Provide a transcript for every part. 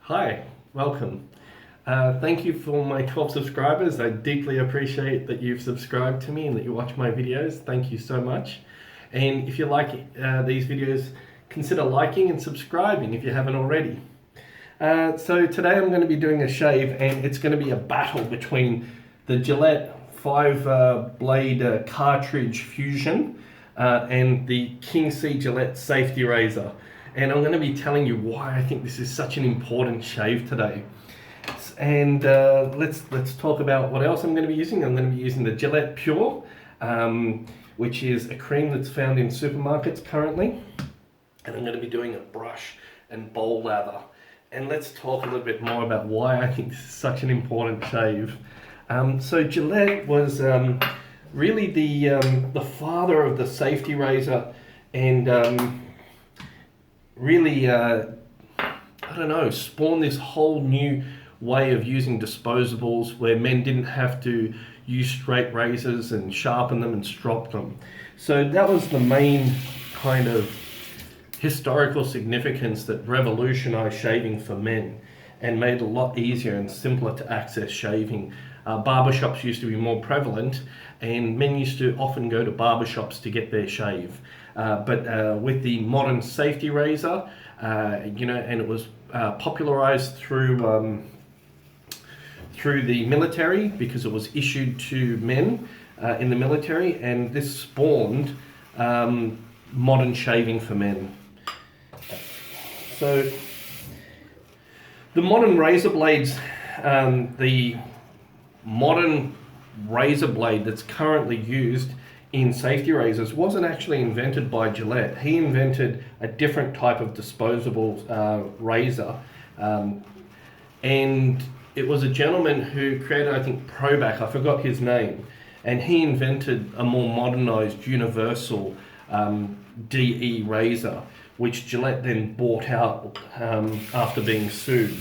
Hi, welcome. Thank you for my 12 subscribers. I deeply appreciate that you've subscribed to me and that you watch my videos. Thank you so much. And if you like these videos, consider liking and subscribing if you haven't already. So today I'm going to be doing a shave, and it's going to be a battle between the Gillette 5-blade cartridge fusion and the King C Gillette safety razor. And I'm going to be telling you why I think this is such an important shave today. And let's talk about what else I'm going to be using. I'm going to be using the Gillette Pure, which is a cream that's found in supermarkets currently. And I'm going to be doing a brush and bowl lather. And let's talk a little bit more about why I think this is such an important shave. So Gillette was really the father of the safety razor, and really, I don't know, spawned this whole new way of using disposables where men didn't have to use straight razors and sharpen them and strop them. So that was the main kind of historical significance that revolutionized shaving for men and made it a lot easier and simpler to access shaving. Barbershops used to be more prevalent, and men used to often go to barbershops to get their shave. But with the modern safety razor, and it was popularized through the military because it was issued to men in the military, and this spawned modern shaving for men. So the modern razor blades, the modern razor blade that's currently used in safety razors wasn't actually invented by Gillette. He invented a different type of disposable razor, and it was a gentleman who created, I think, Probac, I forgot his name, and he invented a more modernized universal DE razor, which Gillette then bought out after being sued.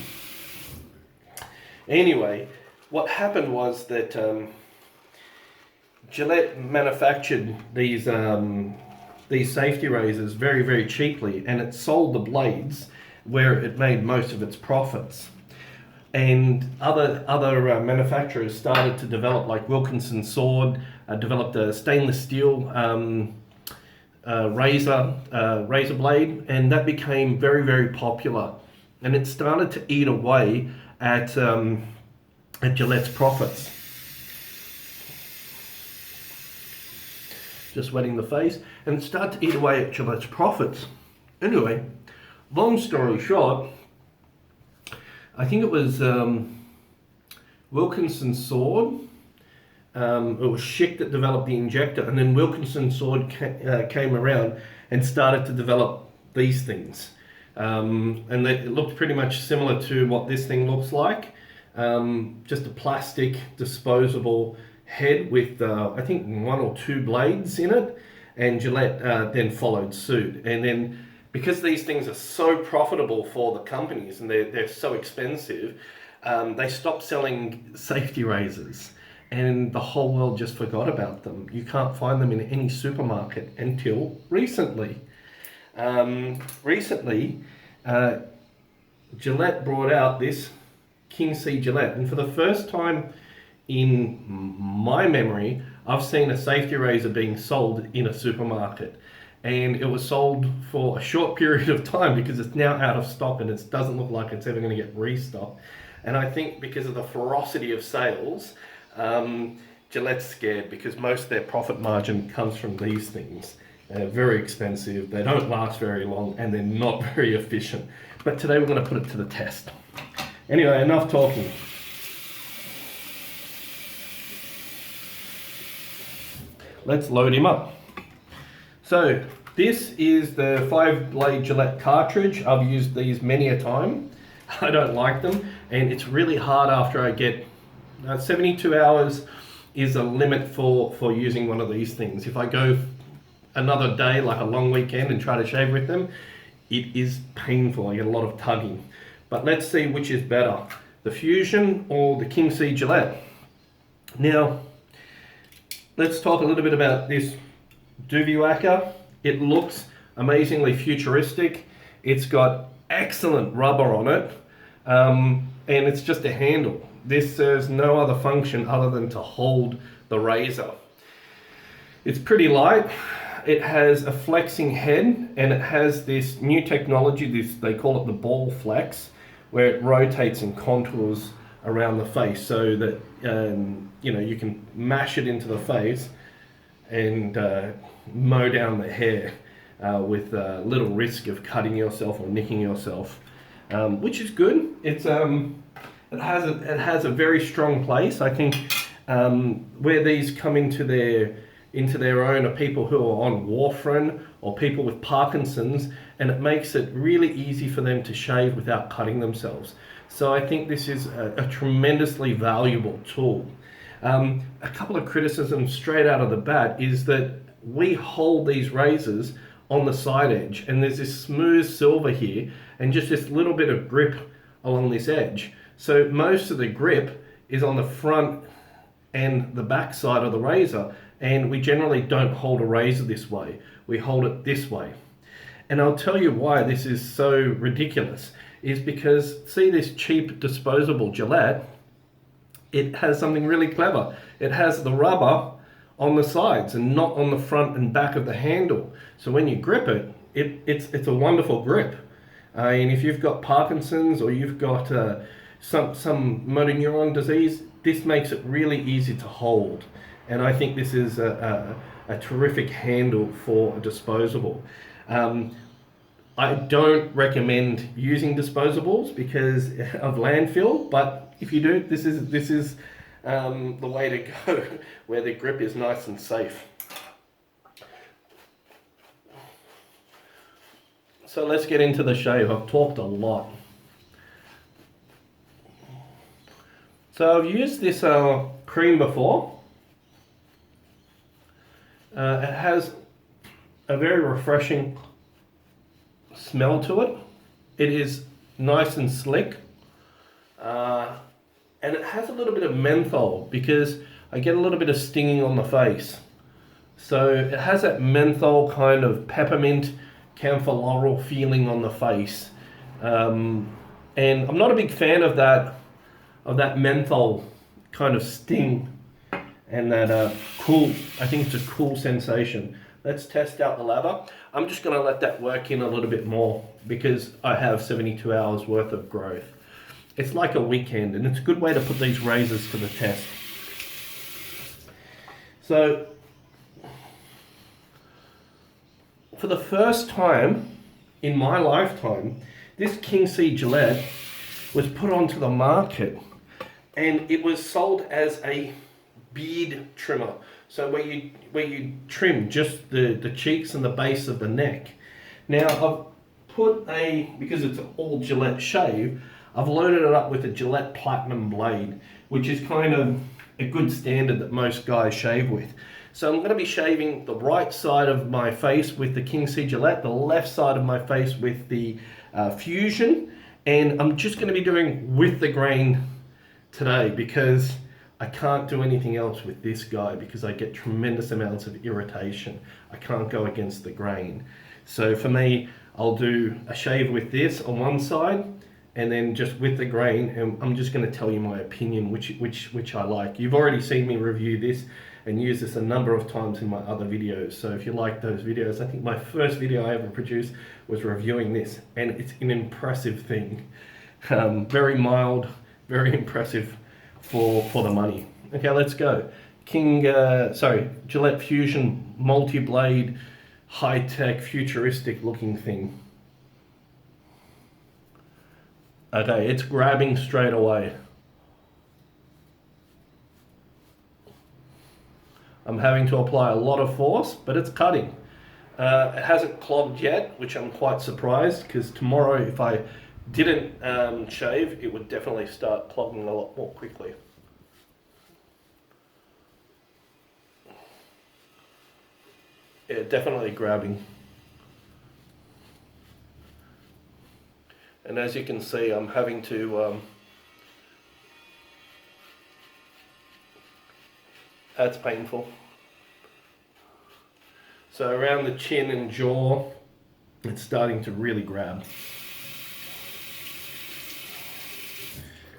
Anyway, what happened was that Gillette manufactured these safety razors very, very cheaply, and it sold the blades where it made most of its profits. And other manufacturers started to develop, like Wilkinson Sword developed a stainless steel razor blade, and that became very, very popular, and it started to eat away at Gillette's profits. Just wetting the face, and it started to eat away at Gillette's profits. Anyway, long story short, I think it was Wilkinson Sword. It was Schick that developed the injector, and then Wilkinson Sword came around and started to develop these things. And it looked pretty much similar to what this thing looks like. Just a plastic disposable head with I think 1 or 2 blades in it, and Gillette then followed suit. And then because these things are so profitable for the companies and they're so expensive, they stopped selling safety razors, and the whole world just forgot about them. You can't find them in any supermarket until recently. Gillette brought out this King C Gillette, and for the first time in my memory, I've seen a safety razor being sold in a supermarket. And it was sold for a short period of time because it's now out of stock, and it doesn't look like it's ever going to get restocked. And I think because of the ferocity of sales, Gillette's scared, because most of their profit margin comes from these things. They're very expensive, they don't last very long, and they're not very efficient. But today we're going to put it to the test. Anyway, enough talking. Let's load him up. So this is the 5-blade Gillette cartridge. I've used these many a time. I don't like them, and it's really hard after I get 72 hours is a limit for using one of these things. If I go another day, like a long weekend, and try to shave with them, it is painful. I get a lot of tugging. But let's see which is better, the Fusion or the King C Gillette. Now, let's talk a little bit about this Duviwaka. It looks amazingly futuristic. It's got excellent rubber on it. and it's just a handle. This serves no other function other than to hold the razor. It's pretty light. It has a flexing head, and it has this new technology, they call it the ball flex, where it rotates and contours around the face so that you can mash it into the face and mow down the hair with little risk of cutting yourself or nicking yourself, which is good. It has a very strong place. I think where these come into their own are people who are on warfarin or people with Parkinson's, and it makes it really easy for them to shave without cutting themselves. So I think this is a tremendously valuable tool. A couple of criticisms straight out of the bat is that we hold these razors on the side edge, and there's this smooth silver here and just this little bit of grip along this edge. So most of the grip is on the front and the back side of the razor, and we generally don't hold a razor this way. We hold it this way. And I'll tell you why this is so ridiculous, is because see this cheap disposable Gillette, it has something really clever. It has the rubber on the sides and not on the front and back of the handle. So when you grip it, it's a wonderful grip. And if you've got Parkinson's or you've got some motor neuron disease, this makes it really easy to hold. And I think this is a terrific handle for a disposable. I don't recommend using disposables because of landfill, but if you do, this is the way to go, where the grip is nice and safe. So let's get into the shave. I've talked a lot. So I've used this cream before. It has a very refreshing smell to it. It is nice and slick. And it has a little bit of menthol because I get a little bit of stinging on the face. So it has that menthol kind of peppermint, camphor laurel feeling on the face. And I'm not a big fan of that menthol kind of sting and that cool, I think it's a cool sensation. Let's test out the lather. I'm just gonna let that work in a little bit more because I have 72 hours worth of growth. It's like a weekend, and it's a good way to put these razors to the test. So, for the first time in my lifetime, this King C Gillette was put onto the market, and it was sold as a beard trimmer. So where you trim just the cheeks and the base of the neck. Now I've put because it's an all Gillette shave, I've loaded it up with a Gillette Platinum blade, which is kind of a good standard that most guys shave with. So I'm going to be shaving the right side of my face with the King C Gillette, the left side of my face with the Fusion, and I'm just going to be doing with the grain today because I can't do anything else with this guy because I get tremendous amounts of irritation. I can't go against the grain. So for me, I'll do a shave with this on one side and then just with the grain, and I'm just going to tell you my opinion, which I like. You've already seen me review this and use this a number of times in my other videos. So if you like those videos, I think my first video I ever produced was reviewing this, and it's an impressive thing. Very mild, very impressive for the money. Okay, let's go. Gillette Fusion multi-blade, high-tech, futuristic looking thing. Okay, it's grabbing straight away. I'm having to apply a lot of force, but it's cutting. It hasn't clogged yet, which I'm quite surprised, because tomorrow if I didn't shave, it would definitely start clogging a lot more quickly. Yeah, definitely grabbing. And as you can see, I'm having to, that's painful. So around the chin and jaw, it's starting to really grab.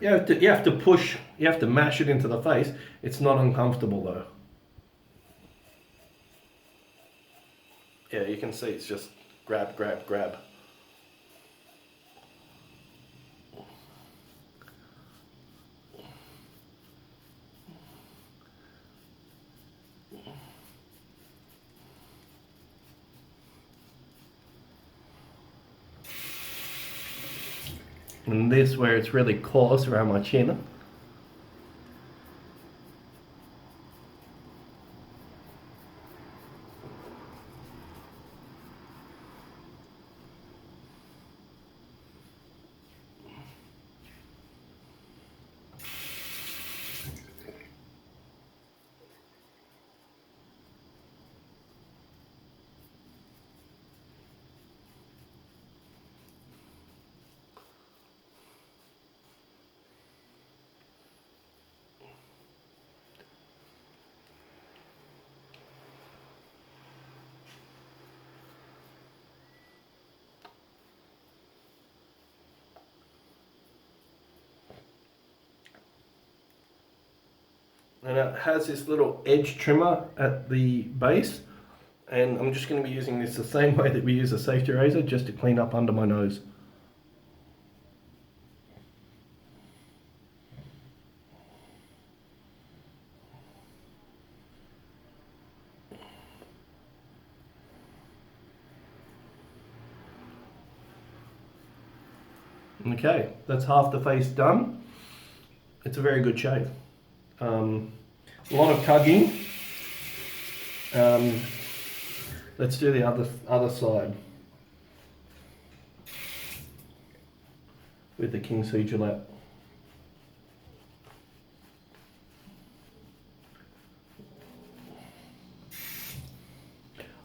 You have to push, you have to mash it into the face. It's not uncomfortable though. Yeah, you can see it's just grab, grab, grab. And this where it's really coarse around my chin. And it has this little edge trimmer at the base, and I'm just going to be using this the same way that we use a safety razor, just to clean up under my nose. Okay, that's half the face done. It's a very good shave. A lot of tugging. Let's do the other side with the King C Gillette.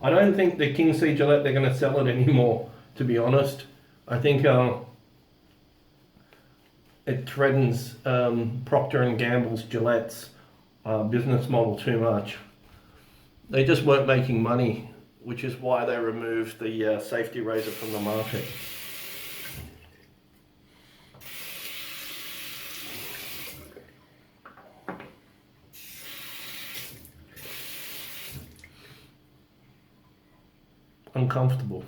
I don't think the King C Gillette, they're going to sell it anymore, to be honest. I think it threatens Procter & Gamble's Gillette's business model too much. They just weren't making money, which is why they removed the safety razor from the market. Uncomfortable.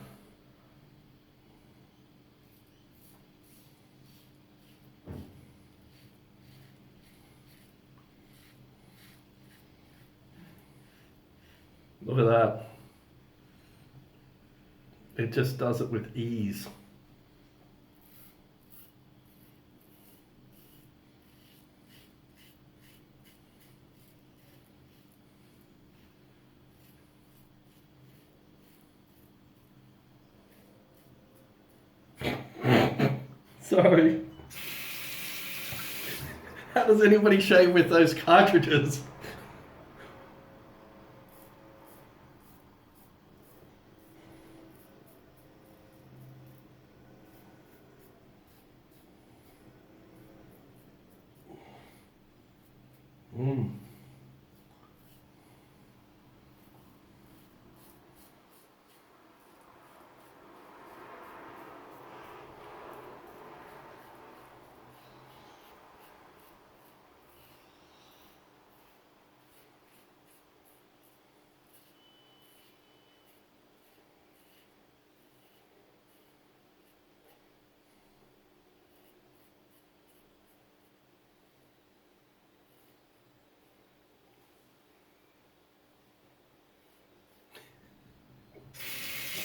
Look at that. It just does it with ease. Sorry. How does anybody shave with those cartridges?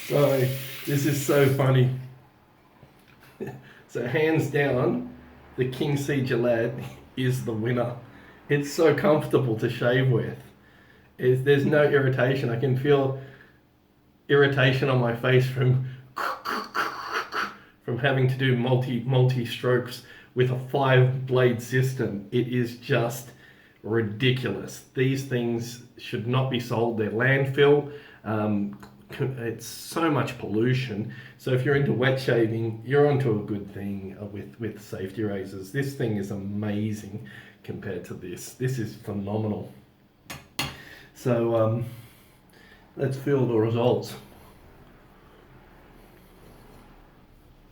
Sorry, this is so funny. So hands down, the King C Gillette is the winner. It's so comfortable to shave with. There's no irritation. I can feel irritation on my face from having to do multi strokes with a 5-blade system. It is just ridiculous. These things should not be sold. They're landfill. It's so much pollution. So if you're into wet shaving, you're onto a good thing with safety razors. This thing is amazing compared to this. This is phenomenal. So let's feel the results.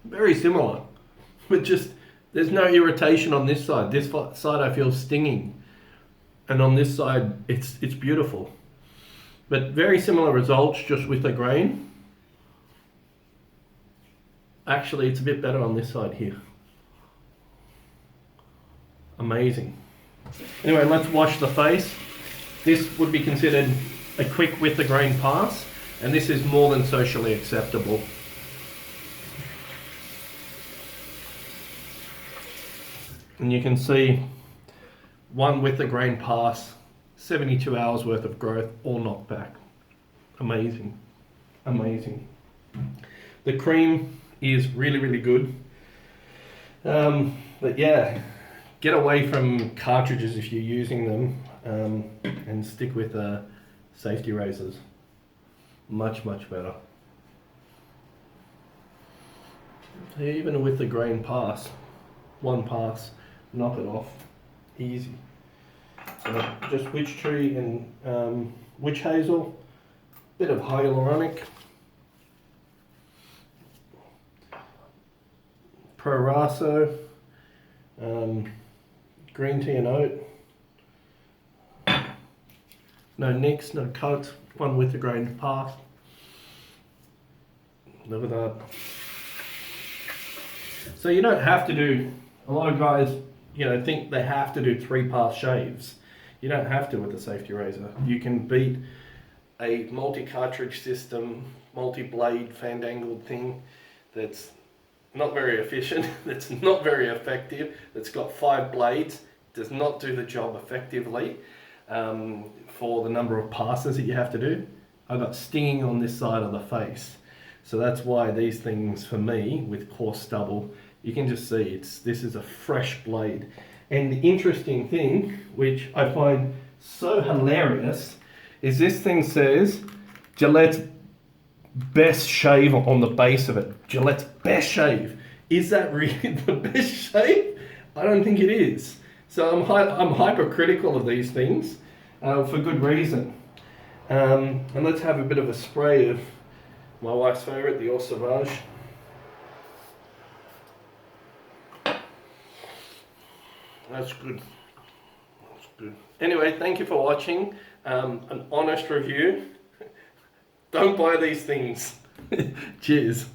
Very similar, but just There's no irritation on this side. This side I feel stinging, and on this side it's beautiful. But very similar results, just with the grain. Actually, it's a bit better on this side here. Amazing. Anyway, let's wash the face. This would be considered a quick with the grain pass, and this is more than socially acceptable. And you can see one with the grain pass, 72 hours worth of growth, all knocked back. Amazing, amazing. The cream is really, really good. But yeah, get away from cartridges if you're using them, and stick with safety razors. Much, much better. Even with the grain pass, one pass, knock it off, easy. So just witch tree and witch hazel, bit of hyaluronic, Pro-Raso, green tea and oat, no nicks, no cuts, one with the grain pass. Look at that. So you don't have to do, a lot of guys, you know, think they have to do 3-pass shaves. You don't have to with a safety razor. You can beat a multi-cartridge system, multi-blade, fandangled thing that's not very efficient, that's not very effective, that's got 5 blades, does not do the job effectively for the number of passes that you have to do. I got stinging on this side of the face. So that's why these things, for me, with coarse stubble, you can just see this is a fresh blade. And the interesting thing, which I find so hilarious, is this thing says Gillette's best shave on the base of it. Gillette's best shave. Is that really the best shave? I don't think it is. So I'm hypercritical of these things for good reason. And let's have a bit of a spray of my wife's favourite, the Eau Sauvage. That's good. That's good. Anyway, thank you for watching. An honest review. Don't buy these things. Cheers.